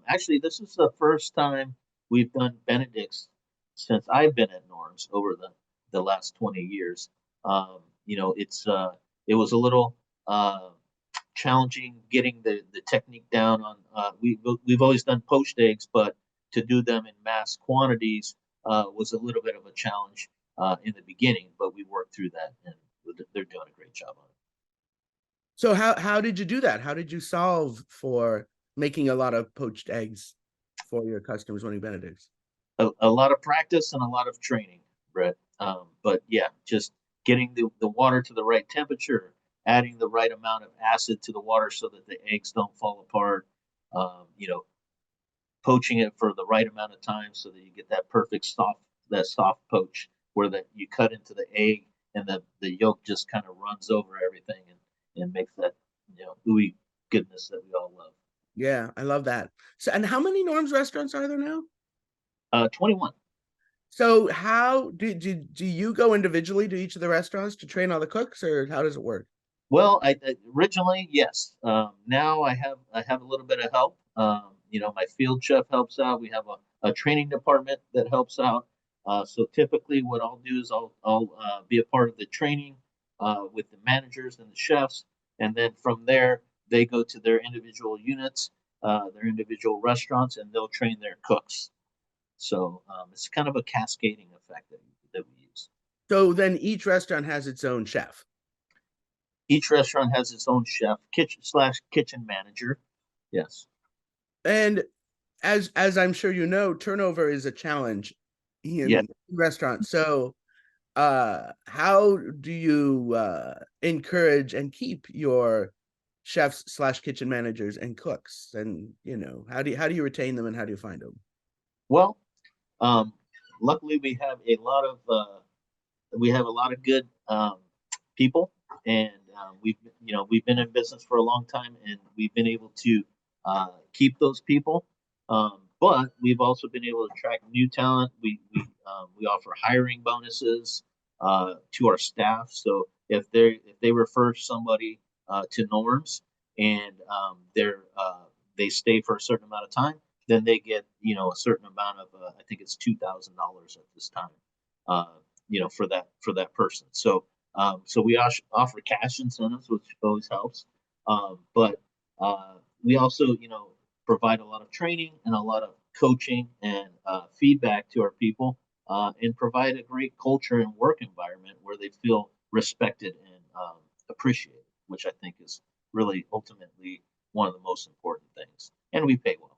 Actually, this is the first time we've done Benedicts since I've been at Norm's over the last 20 years. It was a little challenging getting the technique down on. We've always done poached eggs, but to do them in mass quantities was a little bit of a challenge in the beginning. But we worked through that, and they're doing a great job on it. So how did you do that? How did you solve for making a lot of poached eggs for your customers wanting Benedicts? A lot of practice and a lot of training, Brett. But yeah, just getting the water to the right temperature, adding the right amount of acid to the water so that the eggs don't fall apart. Poaching it for the right amount of time so that you get that perfect soft poach where that you cut into the egg and the yolk just kind of runs over everything and makes that ooey goodness that we all love. Yeah, I love that. So, and how many Norm's restaurants are there now? 21. So how do you go individually to each of the restaurants to train all the cooks, or how does it work? Well, I originally, yes. Now I have a little bit of help. My field chef helps out. We have a training department that helps out. So typically, what I'll do is I'll be a part of the training with the managers and the chefs, and then from there they go to their individual units, their individual restaurants, and they'll train their cooks. So it's kind of a cascading effect that we use. So then each restaurant has its own chef. Each restaurant has its own chef, kitchen manager. Yes. And as I'm sure you know, turnover is a challenge in restaurants. So how do you encourage and keep your chefs / kitchen managers and cooks? And how do you retain them, and how do you find them? Well, luckily we have a lot of good people and we've been in business for a long time, and we've been able to keep those people. But we've also been able to attract new talent. We offer hiring bonuses to our staff. So if they refer somebody to Norms, and they stay for a certain amount of time, then they get a certain amount of I think it's $2,000 at this time, for that person. So we offer cash incentives, which always helps. But we also provide a lot of training and a lot of coaching and feedback to our people, and provide a great culture and work environment where they feel respected and appreciated, which I think is really ultimately one of the most important things. And we pay well.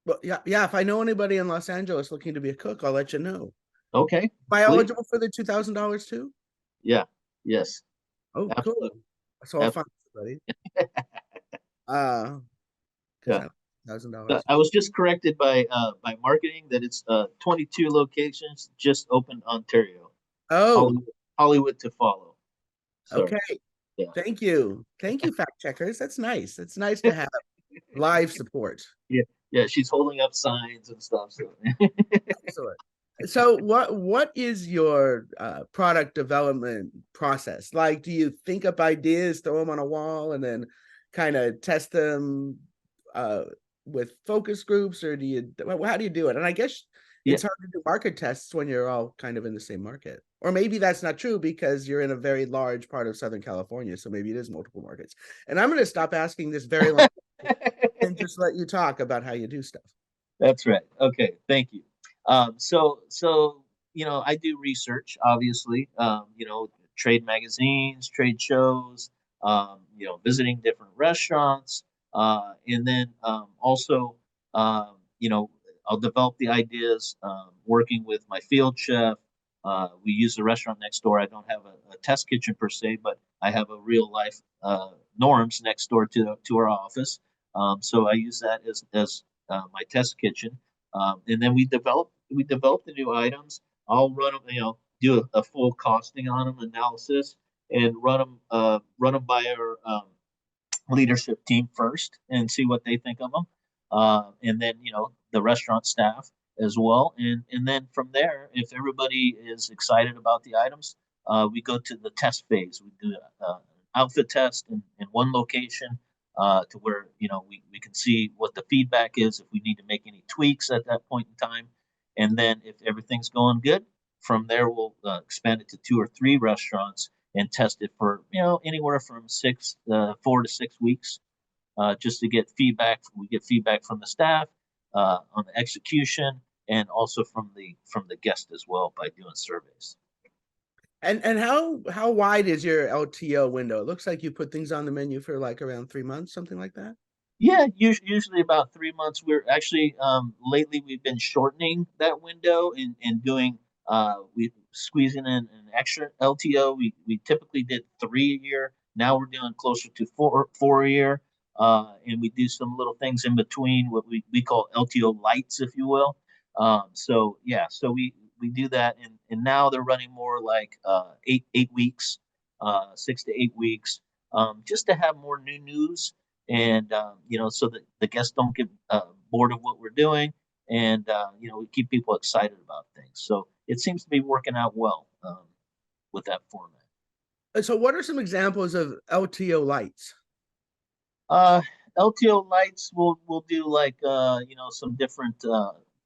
Well, yeah. If I know anybody in Los Angeles looking to be a cook, I'll let you know. Okay. Am I eligible for the $2,000 too? Yeah. Yes. Oh, Absolutely. cool. So I'll find somebody. Yeah. $1,000. I was just corrected by marketing that it's 22 locations, just opened Ontario. Oh, Hollywood to follow. Sorry. Okay. Yeah. Thank you, fact checkers. That's nice. It's nice to have live support. Yeah, she's holding up signs and stuff. So. Excellent. So what is your product development process like? Do you think up ideas, throw them on a wall, and then kind of test them with focus groups, or how do you do it? And I guess it's hard to do market tests when you're all kind of in the same market. Or maybe that's not true because you're in a very large part of Southern California, so maybe it is multiple markets. And I'm going to stop asking this very long and just let you talk about how you do stuff. That's right. Okay, thank you. So I do research, obviously. Trade magazines, trade shows. Visiting different restaurants, and then also, I'll develop the ideas, working with my field chef. We use the restaurant next door. I don't have a test kitchen per se, but I have a real life Norms next door to our office. So I use that as my test kitchen, and then we develop the new items. I'll run them, do a full costing on them, analysis, and run them by our leadership team first and see what they think of them, and then the restaurant staff as well, and then from there, if everybody is excited about the items, we go to the test phase. We do an outfit test in one location, to where we can see what the feedback is, if we need to make any tweaks at that point in time, and then if everything's going good, from there we'll expand it to 2 or 3 restaurants and test it for anywhere from 4 to 6 weeks, just to get feedback. We get feedback from the staff on the execution, and also from the guest as well by doing surveys. And how wide is your LTO window? It looks like you put things on the menu for like around 3 months, something like that. Yeah, usually about 3 months. We're actually lately we've been shortening that window and doing we squeezing in an extra LTO. We typically did 3 a year. Now we're doing closer to four a year, and we do some little things in between, what we call LTO lights, if you will. So we do that, and now they're running more like 8 weeks, 6 to 8 weeks, just to have more new news, and so that the guests don't get bored of what we're doing, and we keep people excited about things. So it seems to be working out well with that format. So what are some examples of LTO lights? LTO lights, we'll do like some different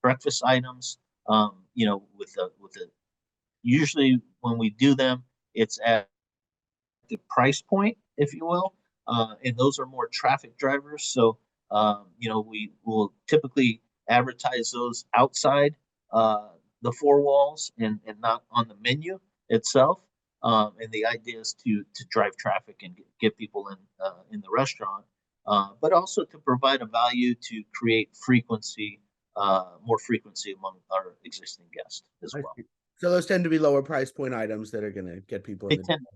breakfast items. With the usually when we do them, it's at the price point, if you will, and those are more traffic drivers. So we will typically advertise those outside the 4 walls, and not on the menu itself. And the idea is to drive traffic and get people in the restaurant, but also to provide a value to create frequency, more frequency among our existing guests as well. So those tend to be lower price point items that are going to get people.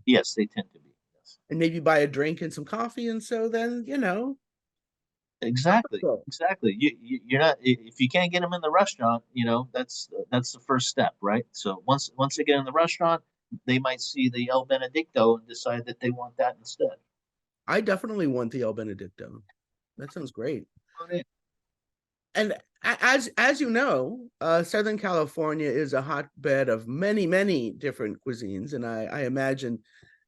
Yes, they tend to be. Yes. And maybe buy a drink and some coffee, and so then Exactly. You're not, if you can't get them in the restaurant, that's the first step, right? So once they get in the restaurant, they might see the El Benedicto and decide that they want that instead. I definitely want the El Benedicto. That sounds great. And as you know, Southern California is a hotbed of many, many different cuisines, and I imagine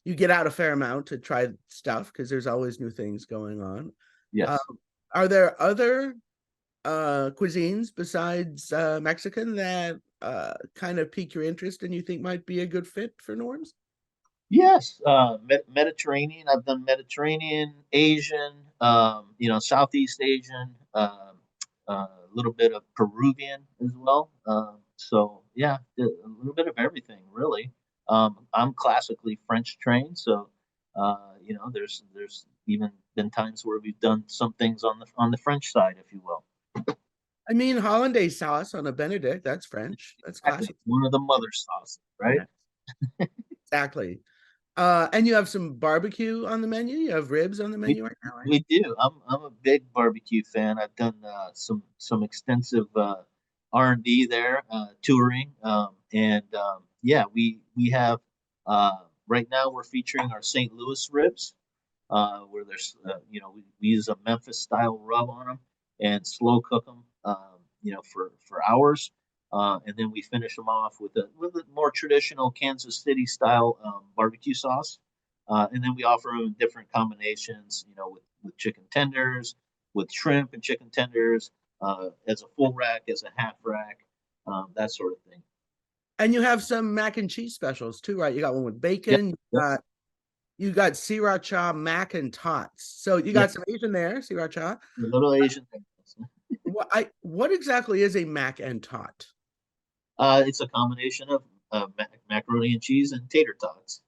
you get out a fair amount to try stuff because there's always new things going on. Yes. Are there other cuisines besides Mexican that kind of pique your interest and you think might be a good fit for Norms? Yes, Mediterranean. I've done Mediterranean, Asian, Southeast Asian, a little bit of Peruvian as well. So yeah, a little bit of everything really. I'm classically French trained, so there's even been times where we've done some things on the French side, if you will. I mean, hollandaise sauce on a Benedict, that's French. That's Exactly. classic. One of the mother sauces, right? Yeah. Exactly. And you have some barbecue on the menu? You have ribs on the menu right now? Right? We do. I'm a big barbecue fan. I've done some extensive R&D there, touring, and yeah, we have right now we're featuring our St. Louis ribs, where there's we use a Memphis style rub on them and slow cook them, for hours. And then we finish them off with a more traditional Kansas City style barbecue sauce. And then we offer them different combinations, with chicken tenders, with shrimp and chicken tenders, as a full rack, as a half rack, that sort of thing. And you have some mac and cheese specials too, right? You got one with bacon. Yep. You got sriracha mac and tots. So you got some Asian there, sriracha. A little Asian thing. What exactly is a mac and tot? It's a combination of macaroni and cheese and tater tots.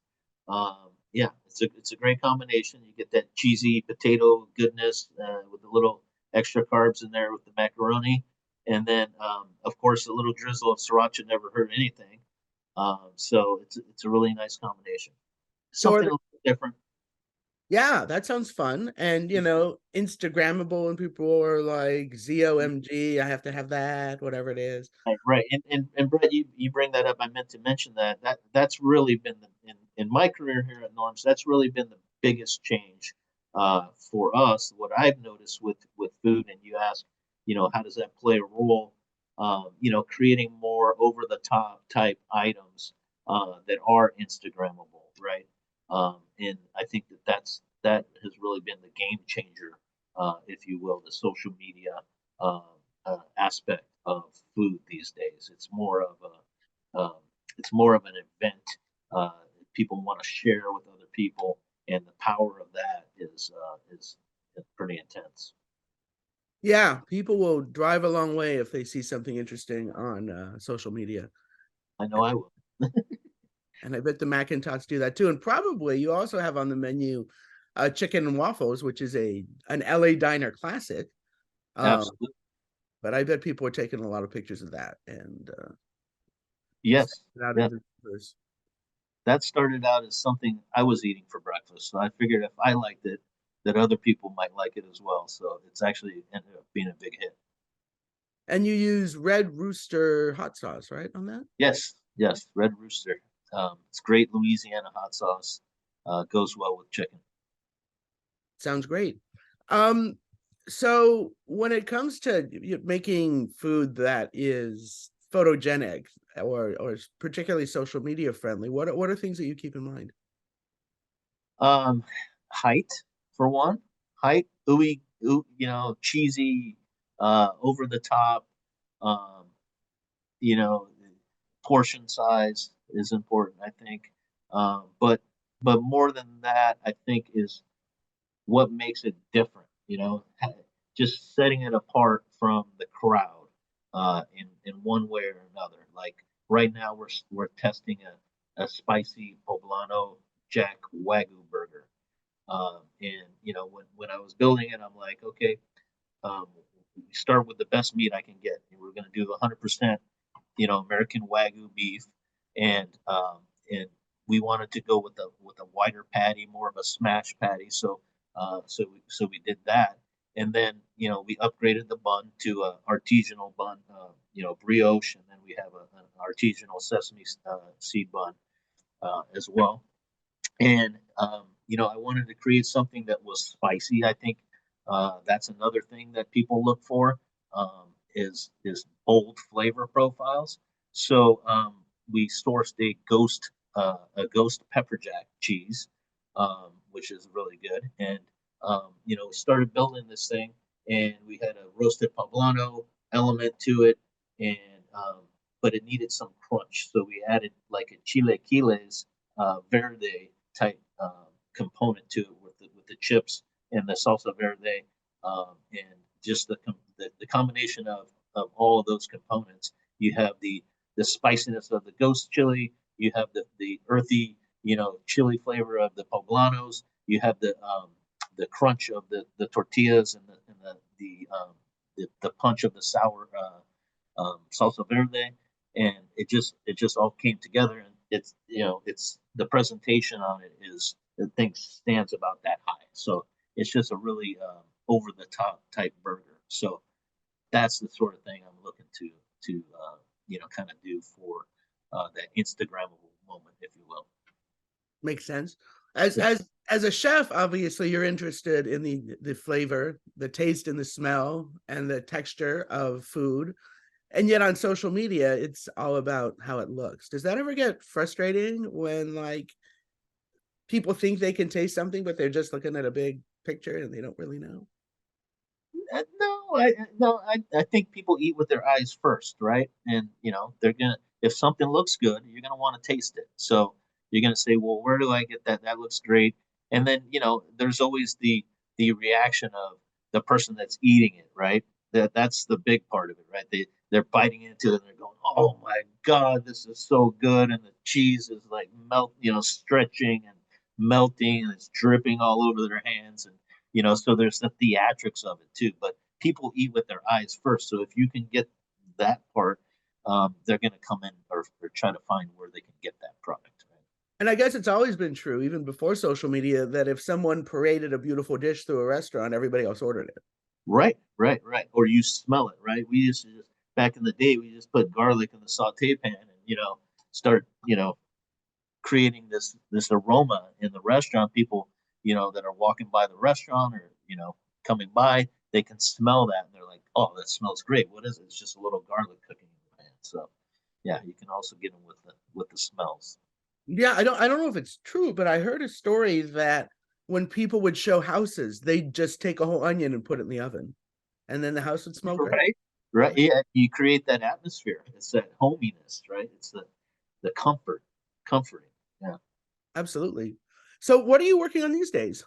Yeah, it's a great combination. You get that cheesy potato goodness with a little extra carbs in there with the macaroni, and then of course a little drizzle of sriracha never hurt anything. So it's a really nice combination. Something a little different. Yeah, that sounds fun. And Instagrammable, and people are like ZOMG, I have to have that, whatever it is. Right. And Brett, you bring that up. I meant to mention that's really been in my career here at Norms, that's really been the biggest change for us. What I've noticed with food, and you ask, how does that play a role? Creating more over the top type items that are Instagrammable, right? And I think that has really been the game changer, if you will, the social media aspect of food these days. It's more of an event. People want to share with other people, and the power of that is pretty intense. Yeah, people will drive a long way if they see something interesting on social media. I know I will. And I bet the Macintoshes do that too. And probably you also have on the menu chicken and waffles, which is an LA diner classic. Absolutely. But I bet people are taking a lot of pictures of that. And yes, that started out as something I was eating for breakfast. So I figured if I liked it, that other people might like it as well. So it's actually ended up being a big hit. And you use Red Rooster hot sauce, right, on that? Yes, Red Rooster. It's great Louisiana hot sauce. Goes well with chicken. Sounds great. So when it comes to making food that is photogenic or particularly social media friendly, what are things that you keep in mind? Height, for one. Height, ooey, cheesy, over the top. Portion size is important, I think. But more than that, I think is what makes it different. Just setting it apart from the crowd in one way or another. Like right now, we're testing a spicy poblano Jack Wagyu burger. And when I was building it, I'm like, okay, we start with the best meat I can get. And we're going to do 100%, American Wagyu beef, and we wanted to go with a wider patty, more of a smash patty. So we did that, and then we upgraded the bun to a artisanal bun, brioche, and then we have an artisanal sesame seed bun, as well. And I wanted to create something that was spicy. I think that's another thing that people look for, is bold flavor profiles. So we sourced a ghost pepper jack cheese, which is really good. And we started building this thing, and we had a roasted poblano element to it, and but it needed some crunch, so we added like a chilequiles verde type component to it with the chips and the salsa verde, and just the combination of all of those components. You have the spiciness of the ghost chili, you have the earthy chili flavor of the poblanos, you have the crunch of the tortillas, and the punch of the sour salsa verde, and it just all came together. And it's the presentation on it is, the thing stands about that high, so it's just a really over the top type burger. So that's the sort of thing I'm looking to kind of do for that Instagrammable moment, if you will. Makes sense. As a chef, obviously you're interested in the flavor, the taste and the smell and the texture of food. And yet on social media, it's all about how it looks. Does that ever get frustrating when like people think they can taste something, but they're just looking at a big picture and they don't really know? No, I think people eat with their eyes first, right? And they're gonna, if something looks good, you're gonna want to taste it. So you're gonna say, well, where do I get that? That looks great. And then there's always the reaction of the person that's eating it, right? That's the big part of it, right? They're biting into it and they're going, oh my God, this is so good, and the cheese is like stretching and melting, and it's dripping all over their hands, and so there's the theatrics of it too. But people eat with their eyes first, so if you can get that part, they're going to come in or try to find where they can get that product. Right? And I guess it's always been true, even before social media, that if someone paraded a beautiful dish through a restaurant, everybody else ordered it. Right. Or you smell it, right? We used to just, back in the day, we just put garlic in the saute pan and start creating this aroma in the restaurant. People that are walking by the restaurant, or coming by, they can smell that and they're like, oh, that smells great. What is it? It's just a little garlic cooking in the pan. So yeah, you can also get them with the smells. Yeah, I don't know if it's true, but I heard a story that when people would show houses, they'd just take a whole onion and put it in the oven, and then the house would smell great. Right. Yeah, you create that atmosphere. It's that hominess, right? It's the comforting. Yeah, absolutely. So what are you working on these days?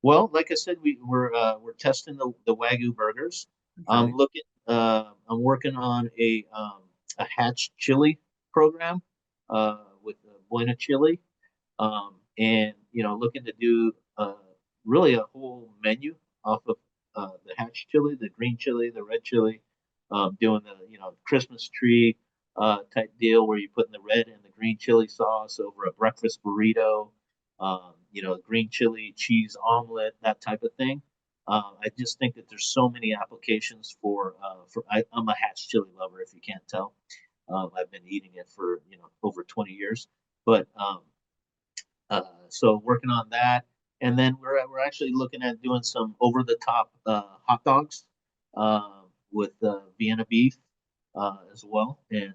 Well, like I said, we're testing the Wagyu burgers. Okay. I'm working on a hatch chili program with Buena Chili, and looking to do really a whole menu off of the hatch chili, the green chili, the red chili, doing the Christmas tree type deal where you put in the red and the green chili sauce over a breakfast burrito, green chili cheese omelet, that type of thing. I just think that there's so many applications I'm a hatch chili lover, if you can't tell. I've been eating it for over 20 years, but so working on that, and then we're actually looking at doing some over the top hot dogs with Vienna beef as well, and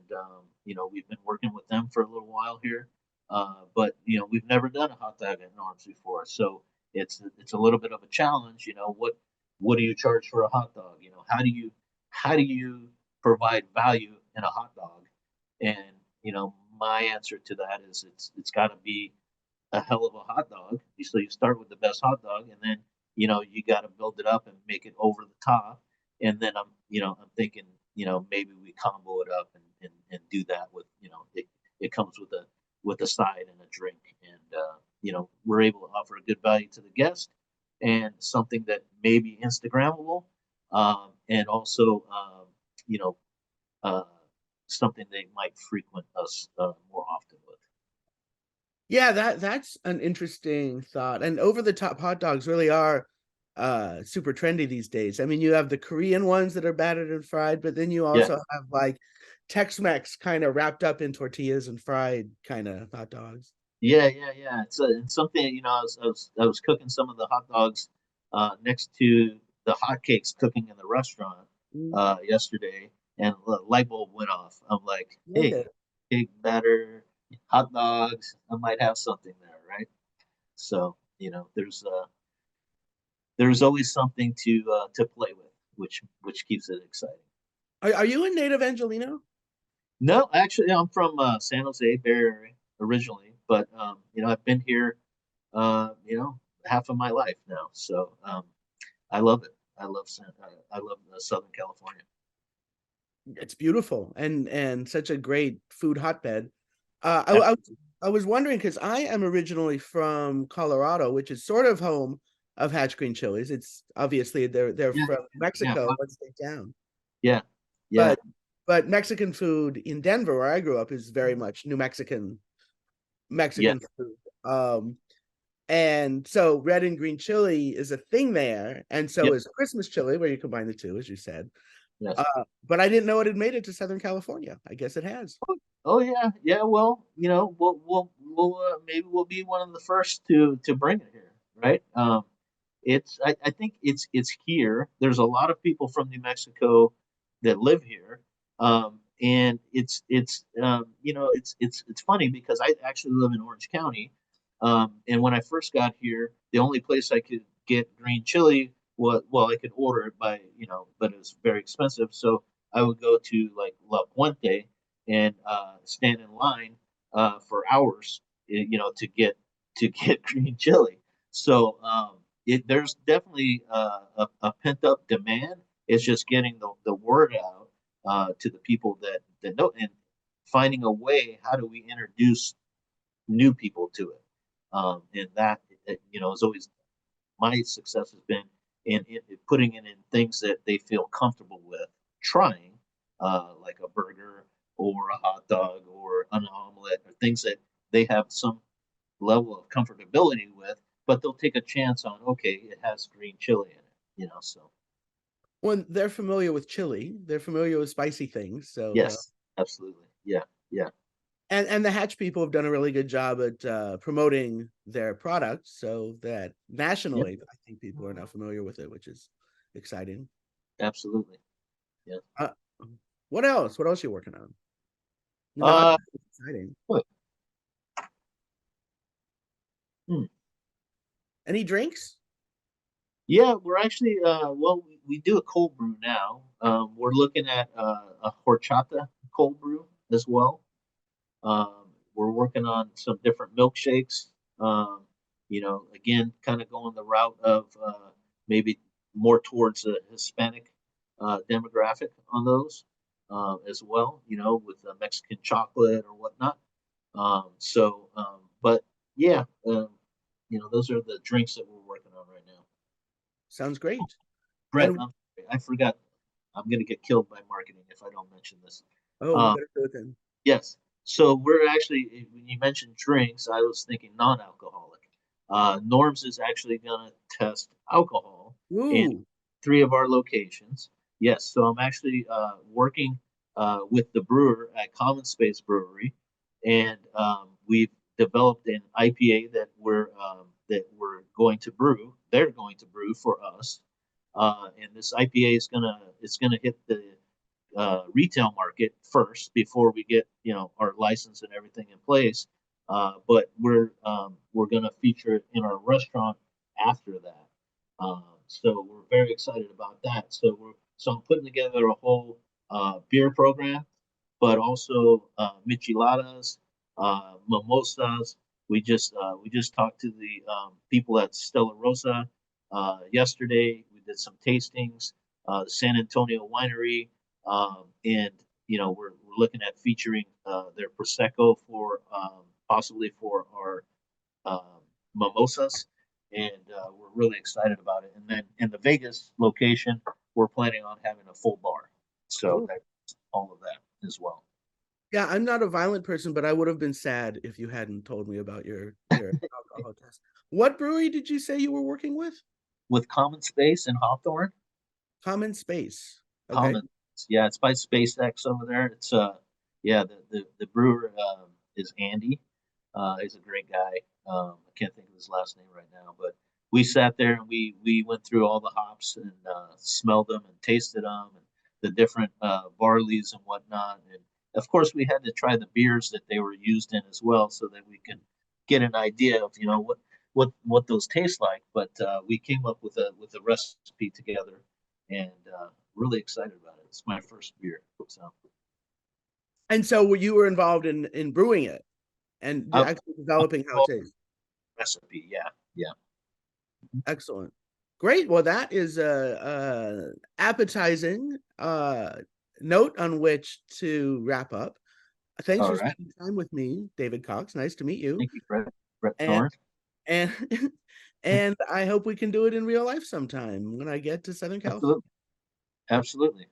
we've been working with them for a little while here, but we've never done a hot dog at Norm's before, so it's a little bit of a challenge. What do you charge for a hot dog? How do you provide value in a hot dog? And my answer to that is it's got to be a hell of a hot dog. So you start with the best hot dog, and then you got to build it up and make it over the top. And then I'm thinking maybe we combo it up and do that with it comes with a side and a drink, and we're able to offer a good value to the guest and something that may be Instagrammable, and also something they might frequent us more often with. Yeah, that's an interesting thought. And over the top hot dogs really are super trendy these days. I mean, you have the Korean ones that are battered and fried, but then you also have like Tex-Mex kind of wrapped up in tortillas and fried kind of hot dogs. Yeah, yeah, yeah. It's something, I was cooking some of the hot dogs next to the hotcakes cooking in the restaurant yesterday, and the light bulb went off. I'm like, hey, Okay. pig batter, hot dogs, I might have something there, right? So, there's always something to play with, which keeps it exciting. Are you a native Angelino? No, actually, I'm from San Jose Bay Area originally, but I've been here, half of my life now. So I love it. I love Southern California. It's beautiful and such a great food hotbed. Uh, I, Yep. I, I was wondering because I am originally from Colorado, which is sort of home of Hatch Green Chilies. It's obviously they're Yeah, from yeah, Mexico, one state down. yeah, yeah, But Mexican food in Denver, where I grew up, is very much New Mexican yeah, food. And so red and green chili is a thing there, and so yep, is Christmas chili, where you combine the two, as you said. yes. But I didn't know it had made it to Southern California. I guess it has. Oh yeah, yeah. Well, maybe we'll be one of the first to bring it here, right? I think it's here. There's a lot of people from New Mexico that live here, and it's funny because I actually live in Orange County, and when I first got here, the only place I could get green chili was, well, I could order it by, but it was very expensive, so I would go to like La Puente and stand in line for hours, to get green chili. So there's definitely a pent up demand. It's just getting the word out to the people that know, and finding a way. How do we introduce new people to it? And that, is always my success has been in putting it in things that they feel comfortable with trying, like a burger or a hot dog or an omelet, or things that they have some level of comfortability with, but they'll take a chance on, okay, it has green chili in it, so When they're familiar with chili, they're familiar with spicy things. So yes, absolutely. Yeah, yeah, and the Hatch people have done a really good job at promoting their products, so that yep, nationally, I think people are now familiar with it, which is exciting. absolutely. Yeah. Uh, what else? What else are you working on? The hot Uh, dog is exciting. what? Hmm. Any drinks? Yeah, we're actually well, we do a cold brew now. We're looking at a horchata cold brew as well. We're working on some different milkshakes. Again, kind of going the route of maybe more towards the Hispanic demographic on those as well. With Mexican chocolate or whatnot. But yeah, those are the drinks that we're working on right now. Sounds great. Brett, And I forgot. I'm gonna get killed by marketing if I don't mention this. oh, you Um, better do it then. yes. So we're actually, when you mentioned drinks, I was thinking non-alcoholic. Norms is actually gonna test alcohol in Ooh, 3 of our locations. Yes. So I'm actually working with the brewer at Common Space Brewery, and we've developed an IPA that we're going to brew. They're going to brew for us, and this IPA is gonna hit the retail market first before we get our license and everything in place. But we're going to feature it in our restaurant after that. So we're very excited about that. So I'm putting together a whole beer program, but also micheladas, mimosas. We just talked to the people at Stella Rosa yesterday. We did some tastings. The San Antonio Winery, and we're looking at featuring their prosecco for possibly for our mimosas, and we're really excited about it. And then in the Vegas location, we're planning on having a full bar, so oh. that's all of that as well. Yeah, I'm not a violent person, but I would have been sad if you hadn't told me about your alcohol test. What brewery did you say you were working with? With Common Space in Hawthorne, Common Space. Okay. Common Yeah, it's by SpaceX over there. It's yeah, the brewer is Andy. He's a great guy. I can't think of his last name right now, but we sat there and we went through all the hops and smelled them and tasted them and the different barleys and whatnot. And of course, we had to try the beers that they were used in as well, so that we could get an idea of what those taste like. But we came up with a recipe together, and really excited about it. It's my first beer, so. And so you were involved in brewing it and actually developing how it tastes. Recipe, yeah. Excellent. Great. Well, that is appetizing note on which to wrap up. Thanks for spending time with me, David Cox. Nice to meet you. Thank you, Brett and, Thorne. and and I hope we can do it in real life sometime when I get to Southern California. Absolutely.